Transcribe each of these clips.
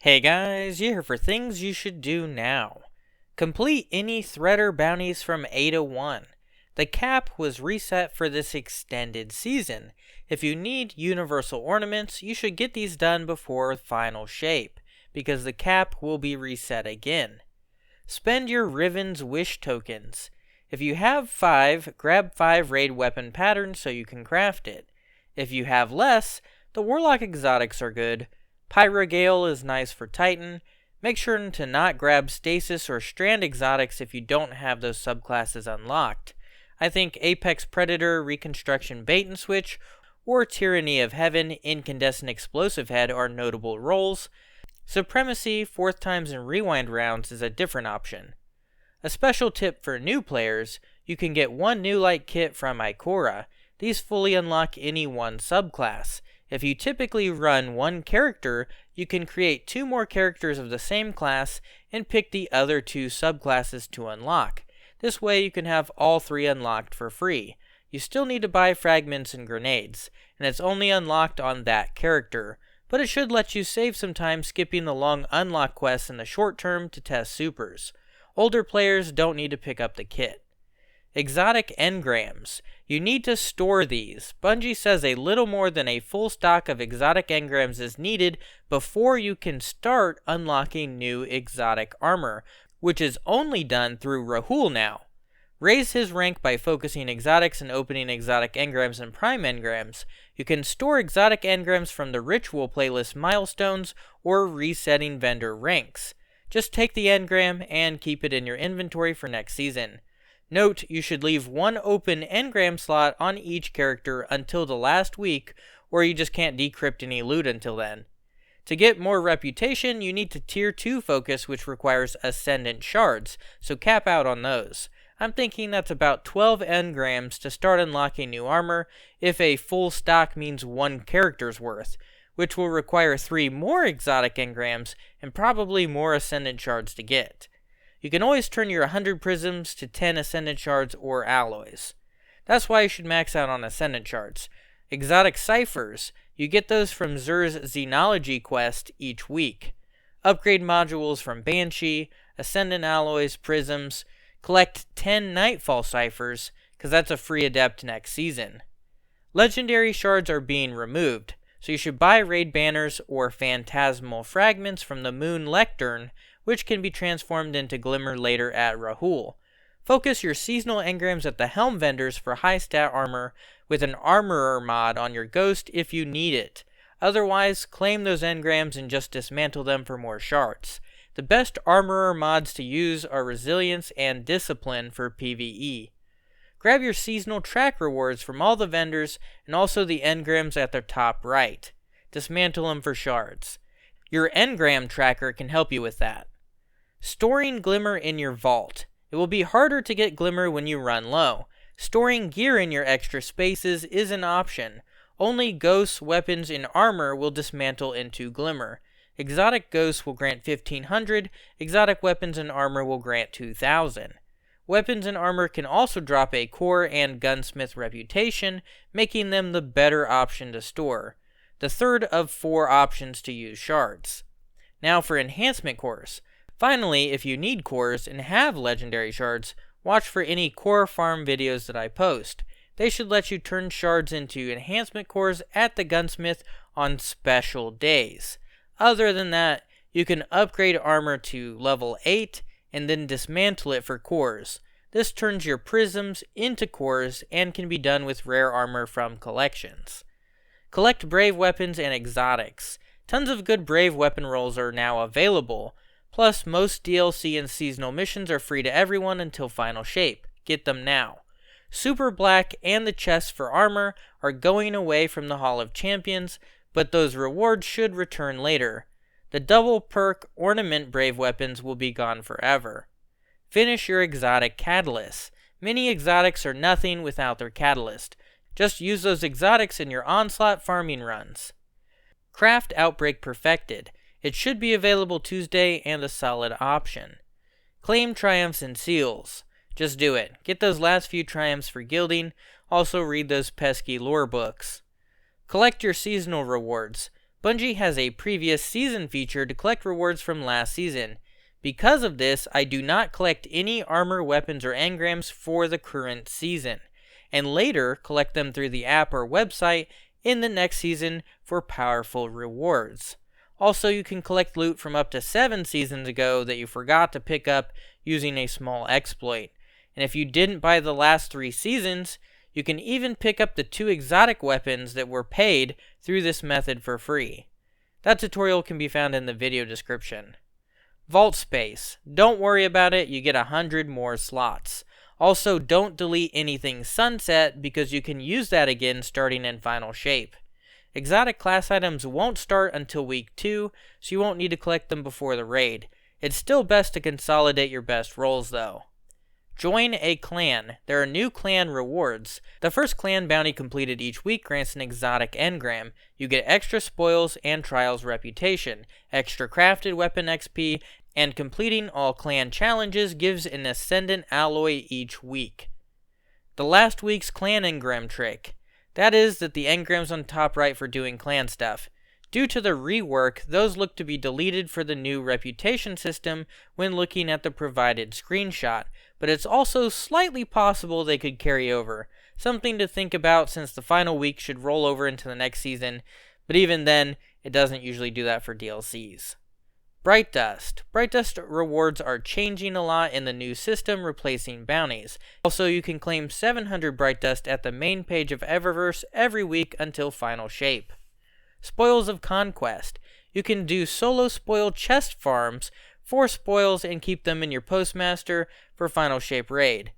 Hey guys, you're here for things you should do now. Complete any Threader bounties from A to 1. The cap was reset for this extended season. If you need universal ornaments, you should get these done before final shape, because the cap will be reset again. Spend your Riven's Wish tokens. If you have 5, grab 5 raid weapon patterns so you can craft it. If you have less, the Warlock exotics are good. Pyrogale is nice for Titan. Make sure to not grab Stasis or Strand exotics if you don't have those subclasses unlocked. I think Apex Predator, Reconstruction Bait and Switch, or Tyranny of Heaven, Incandescent Explosive Head are notable roles. Supremacy, 4th times and rewind rounds is a different option. A special tip for new players, you can get 1 new light kit from Ikora. These fully unlock any one subclass. If you typically run 1 character, you can create 2 more characters of the same class and pick the other 2 subclasses to unlock. This way you can have all 3 unlocked for free. You still need to buy fragments and grenades, and it's only unlocked on that character, but it should let you save some time skipping the long unlock quests in the short term to test supers. Older players don't need to pick up the kit. Exotic engrams. You need to store these. Bungie says a little more than a full stock of exotic engrams is needed before you can start unlocking new exotic armor, which is only done through Rahul now. Raise his rank by focusing exotics and opening exotic engrams and prime engrams. You can store exotic engrams from the ritual playlist milestones or resetting vendor ranks. Just take the engram and keep it in your inventory for next season. Note, you should leave 1 open engram slot on each character until the last week, or you just can't decrypt any loot until then. To get more reputation, you need to tier 2 focus, which requires Ascendant shards, so cap out on those. I'm thinking that's about 12 engrams to start unlocking new armor, if a full stock means 1 character's worth, which will require 3 more exotic engrams and probably more Ascendant shards to get. You can always turn your 100 prisms to 10 Ascendant shards or alloys. That's why you should max out on Ascendant shards. Exotic ciphers, you get those from Xur's Xenology quest each week. Upgrade modules from Banshee, Ascendant alloys, prisms. Collect 10 Nightfall ciphers, because that's a free adept next season. Legendary shards are being removed, so you should buy raid banners or phantasmal fragments from the Moon Lectern, which can be transformed into Glimmer later at Rahul. Focus your seasonal engrams at the Helm vendors for high stat armor with an Armorer mod on your Ghost if you need it. Otherwise, claim those engrams and just dismantle them for more shards. The best Armorer mods to use are Resilience and Discipline for PvE. Grab your seasonal track rewards from all the vendors and also the engrams at the top right. Dismantle them for shards. Your engram tracker can help you with that. Storing Glimmer in your vault. It will be harder to get Glimmer when you run low. Storing gear in your extra spaces is an option. Only ghosts, weapons, and armor will dismantle into Glimmer. Exotic ghosts will grant 1500, exotic weapons and armor will grant 2000. Weapons and armor can also drop a core and gunsmith reputation, making them the better option to store. The third of 4 options to use shards. Now for enhancement cores. Finally, if you need cores and have legendary shards, watch for any core farm videos that I post. They should let you turn shards into enhancement cores at the gunsmith on special days. Other than that, you can upgrade armor to level 8 and then dismantle it for cores. This turns your prisms into cores and can be done with rare armor from collections. Collect brave weapons and exotics. Tons of good brave weapon rolls are now available. Plus, most DLC and seasonal missions are free to everyone until final shape. Get them now. Super Black and the chests for armor are going away from the Hall of Champions, but those rewards should return later. The double perk ornament brave weapons will be gone forever. Finish your exotic catalysts. Many exotics are nothing without their catalyst. Just use those exotics in your onslaught farming runs. Craft Outbreak Perfected. It should be available Tuesday and a solid option. Claim triumphs and seals. Just do it. Get those last few triumphs for guilding. Also read those pesky lore books. Collect your seasonal rewards. Bungie has a previous season feature to collect rewards from last season. Because of this, I do not collect any armor, weapons, or engrams for the current season, and later collect them through the app or website in the next season for powerful rewards. Also, you can collect loot from up to 7 seasons ago that you forgot to pick up using a small exploit. And if you didn't buy the last 3 seasons, you can even pick up the 2 exotic weapons that were paid through this method for free. That tutorial can be found in the video description. Vault space. Don't worry about it, you get 100 more slots. Also, don't delete anything sunset because you can use that again starting in final shape. Exotic class items won't start until week 2, so you won't need to collect them before the raid. It's still best to consolidate your best rolls though. Join a clan. There are new clan rewards. The first clan bounty completed each week grants an exotic engram. You get extra spoils and trials reputation, extra crafted weapon XP, and completing all clan challenges gives an ascendant alloy each week. The last week's clan engram trick. That is that the engram's on top right for doing clan stuff. Due to the rework, those look to be deleted for the new reputation system when looking at the provided screenshot, but it's also slightly possible they could carry over. Something to think about since the final week should roll over into the next season, but even then, it doesn't usually do that for DLCs. Bright Dust. Bright Dust rewards are changing a lot in the new system, replacing bounties. Also, you can claim 700 Bright Dust at the main page of Eververse every week until final shape. Spoils of Conquest. You can do solo spoil chest farms for spoils and keep them in your Postmaster for final shape raid.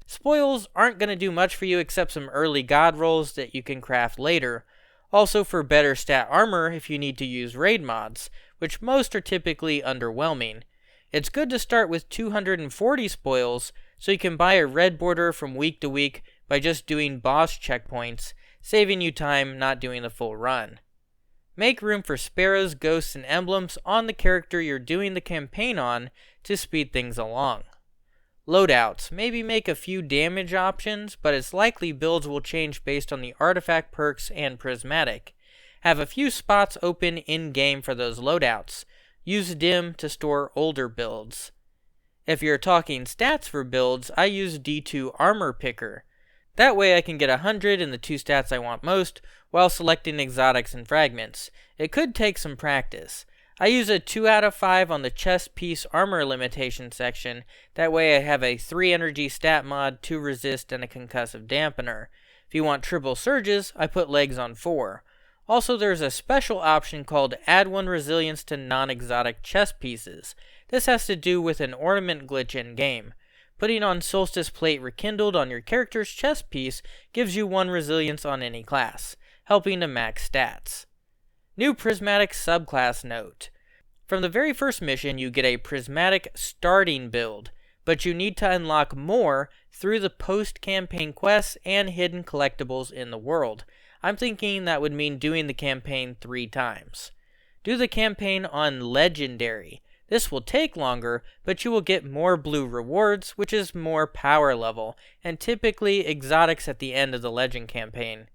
Spoils aren't going to do much for you except some early god rolls that you can craft later. Also for better stat armor if you need to use raid mods, which most are typically underwhelming. It's good to start with 240 spoils so you can buy a red border from week to week by just doing boss checkpoints, saving you time not doing the full run. Make room for sparrows, ghosts, and emblems on the character you're doing the campaign on to speed things along. Loadouts. Maybe make a few damage options, but it's likely builds will change based on the artifact perks and Prismatic. Have a few spots open in-game for those loadouts. Use dim to store older builds. If you're talking stats for builds, I use D2 Armor Picker. That way I can get 100 in the 2 stats I want most, while selecting exotics and fragments. It could take some practice. I use a 2 out of 5 on the chest piece armor limitation section, that way I have a 3 energy stat mod, 2 resist, and a concussive dampener. If you want triple surges, I put legs on 4. Also there's a special option called Add 1 Resilience to non-exotic chest pieces. This has to do with an ornament glitch in game. Putting on Solstice Plate Rekindled on your character's chest piece gives you 1 resilience on any class, helping to max stats. New Prismatic Subclass note. From the very first mission you get a Prismatic starting build, but you need to unlock more through the post-campaign quests and hidden collectibles in the world. I'm thinking that would mean doing the campaign 3 times. Do the campaign on Legendary. This will take longer, but you will get more blue rewards, which is more power level, and typically exotics at the end of the Legend campaign.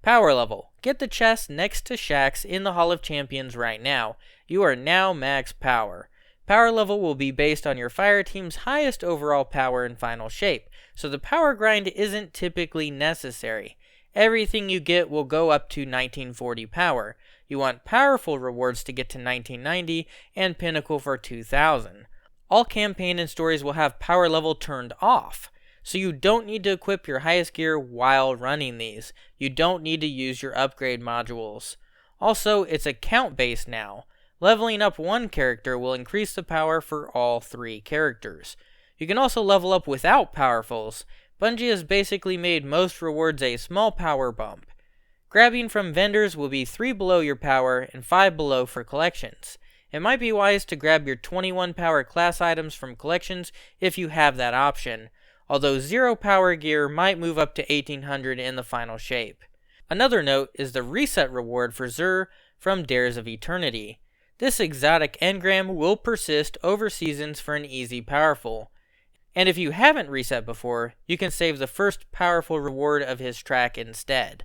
Power level. Get the chest next to Shaxx in the Hall of Champions right now. You are now max power. Power level will be based on your fire team's highest overall power and final shape, so the power grind isn't typically necessary. Everything you get will go up to 1940 power. You want powerful rewards to get to 1990 and pinnacle for 2000. All campaign and stories will have power level turned off, so you don't need to equip your highest gear while running these. You don't need to use your upgrade modules. Also, it's account based now. Leveling up one character will increase the power for all 3 characters. You can also level up without powerfuls. Bungie has basically made most rewards a small power bump. Grabbing from vendors will be 3 below your power and 5 below for collections. It might be wise to grab your 21 power class items from collections if you have that option, although 0 power gear might move up to 1800 in the final shape. Another note is the reset reward for Xur from Dares of Eternity. This exotic engram will persist over seasons for an easy powerful. And if you haven't reset before, you can save the first powerful reward of his track instead.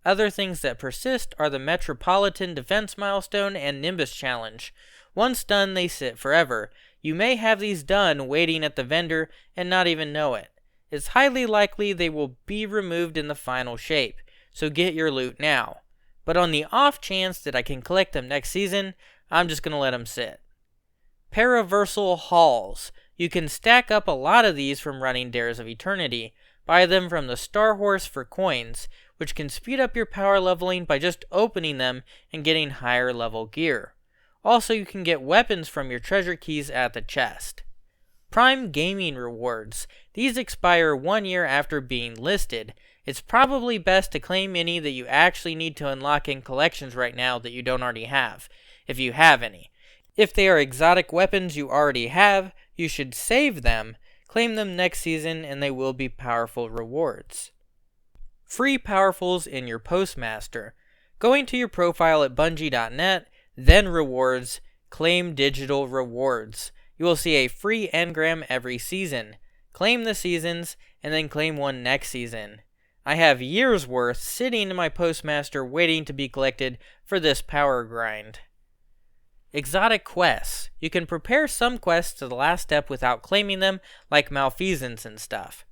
Other things that persist are the Metropolitan Defense Milestone and Nimbus Challenge. Once done, they sit forever. You may have these done waiting at the vendor and not even know it. It's highly likely they will be removed in the final shape, so get your loot now. But on the off chance that I can collect them next season, I'm just going to let them sit. Paraversal Halls. You can stack up a lot of these from running Dares of Eternity. Buy them from the Star Horse for coins, which can speed up your power leveling by just opening them and getting higher level gear. Also, you can get weapons from your treasure keys at the chest. Prime Gaming Rewards. These expire 1 year after being listed. It's probably best to claim any that you actually need to unlock in collections right now that you don't already have, if you have any. If they are exotic weapons you already have, you should save them, claim them next season, and they will be powerful rewards. Free powerfuls in your Postmaster. Going to your profile at Bungie.net, then Rewards, claim digital rewards. You will see a free engram every season. Claim the seasons, and then claim one next season. I have years worth sitting in my Postmaster waiting to be collected for this power grind. Exotic quests. You can prepare some quests to the last step without claiming them, like malfeasance and stuff.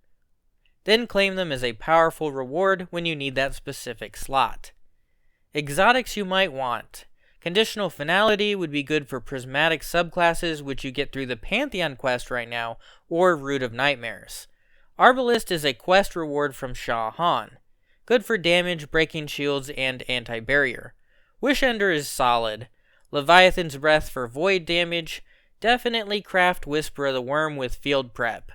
Then claim them as a powerful reward when you need that specific slot. Exotics you might want. Conditional Finality would be good for Prismatic subclasses, which you get through the Pantheon quest right now, or Root of Nightmares. Arbalist is a quest reward from Shah Han. Good for damage, breaking shields, and anti-barrier. Wishender is solid. Leviathan's Breath for void damage. Definitely craft Whisper of the Worm with field prep.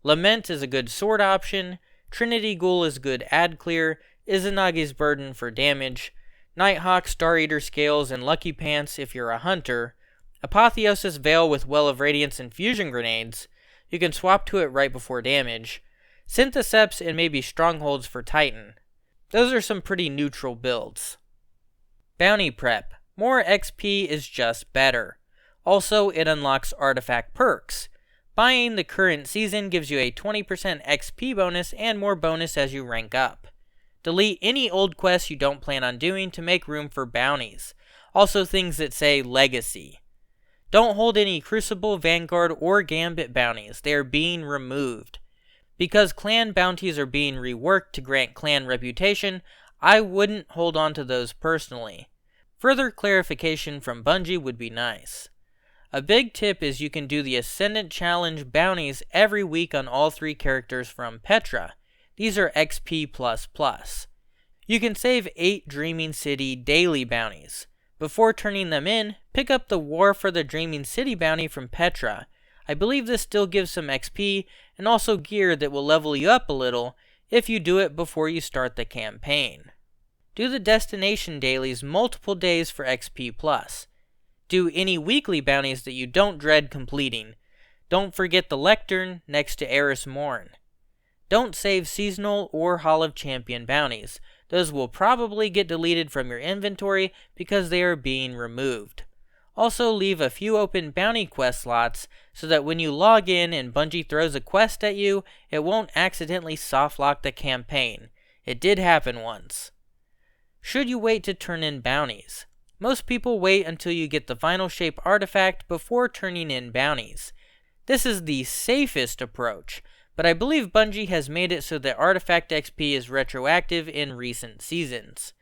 Lament is a good sword option. Trinity Ghoul is good ad clear. Izanagi's Burden for damage. Nighthawk, Star Eater Scales, and Lucky Pants if you're a hunter. Apotheosis Veil with Well of Radiance and Fusion Grenades. You can swap to it right before damage. Syntheseps and maybe Strongholds for Titan. Those are some pretty neutral builds. Bounty Prep. More XP is just better. Also, it unlocks artifact perks. Buying the current season gives you a 20% XP bonus and more bonus as you rank up. Delete any old quests you don't plan on doing to make room for bounties. Also things that say Legacy. Don't hold any Crucible, Vanguard, or Gambit bounties. They are being removed. Because clan bounties are being reworked to grant clan reputation, I wouldn't hold on to those personally. Further clarification from Bungie would be nice. A big tip is you can do the Ascendant Challenge bounties every week on all 3 characters from Petra. These are XP++. You can save 8 Dreaming City daily bounties. Before turning them in, pick up the War for the Dreaming City bounty from Petra. I believe this still gives some XP and also gear that will level you up a little if you do it before you start the campaign. Do the Destination dailies multiple days for XP+. Do any weekly bounties that you don't dread completing. Don't forget the Lectern next to Eris Morn. Don't save seasonal or Hall of Champion bounties. Those will probably get deleted from your inventory because they are being removed. Also leave a few open bounty quest slots so that when you log in and Bungie throws a quest at you, it won't accidentally softlock the campaign. It did happen once. Should you wait to turn in bounties? Most people wait until you get the Final Shape artifact before turning in bounties. This is the safest approach, but I believe Bungie has made it so that artifact XP is retroactive in recent seasons.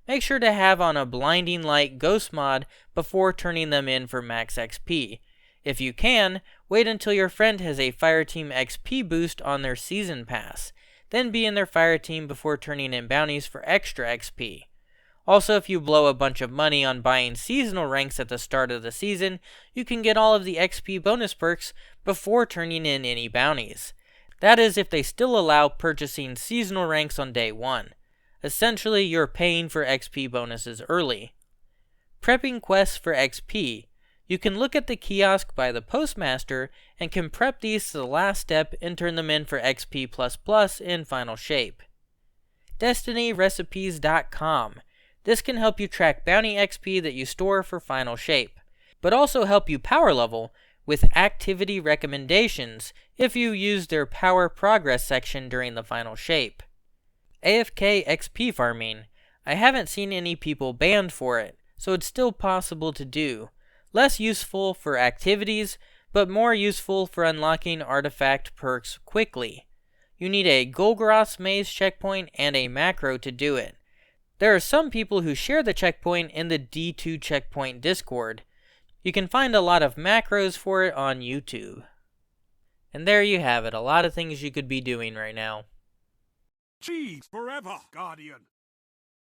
Make sure to have on a Blinding Light Ghost mod before turning them in for max XP. If you can, wait until your friend has a Fireteam XP boost on their Season Pass. Then be in their Fireteam before turning in bounties for extra XP. Also, if you blow a bunch of money on buying seasonal ranks at the start of the season, you can get all of the XP bonus perks before turning in any bounties. That is if they still allow purchasing seasonal ranks on day 1. Essentially, you're paying for XP bonuses early. Prepping quests for XP. You can look at the kiosk by the Postmaster and can prep these to the last step and turn them in for XP++ in Final Shape. DestinyRecipes.com. This can help you track bounty XP that you store for Final Shape, but also help you power level with activity recommendations if you use their Power Progress section during the Final Shape. AFK XP farming. I haven't seen any people banned for it, so it's still possible to do. Less useful for activities, but more useful for unlocking artifact perks quickly. You need a Golgoros maze checkpoint and a macro to do it. There are some people who share the checkpoint in the D2 checkpoint Discord. You can find a lot of macros for it on YouTube. And there you have it, a lot of things you could be doing right now. Cheese forever, Guardian!